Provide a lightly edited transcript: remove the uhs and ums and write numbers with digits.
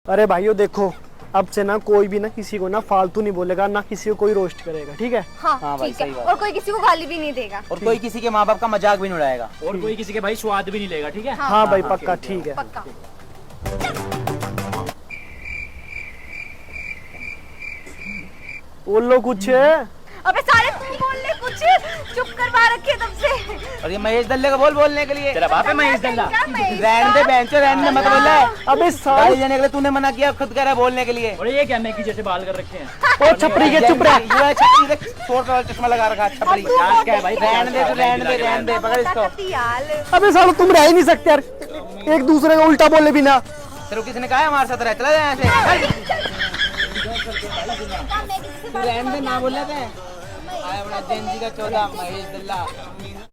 अरे भाइयों देखो, अब से ना कोई भी ना किसी को ना फालतू नहीं बोलेगा, ना किसी को कोई रोस्ट करेगा, ठीक है? हाँ भाई, सही बात। और कोई किसी को गाली भी नहीं देगा, और कोई किसी के माँ बाप का मजाक भी नहीं उड़ाएगा, और कोई किसी के भाई स्वाद भी नहीं लेगा, ठीक है? हाँ भाई पक्का, ठीक है। पक्का। बोल लो कुछ। अबे साले तुम बोल ले कुछ, चुप करवा रखे तब से। और ये महेश दल्ले का बोल बोलने के लिए। तेरा बाप है महेश दल्ला। रहने दे बेंचो, रहने दे, मत बोल। अबे गाली साले देने के लिए तूने मना किया, खुद कह रहा है बोलने के लिए। और ये क्या मैगी जैसे बाल कर रखे हैं? ओ छपरी के चुप रह। ये छपरी देख, शॉर्ट वाला चश्मा लगा रखा है, छपरी। क्या है भाई? रहने दे, तू रहने दे, पकड़ इसको। यार अबे साले तुम रह ही नहीं सकते यार, एक दूसरे को उल्टा बोले बिना। तेरे को किसी ने कहा है हमारे साथ रह, चला जाए ऐसे। रहने दे, ना बोल रहे थे। आया बड़ा जेन जी का 14 महेश दल्ला।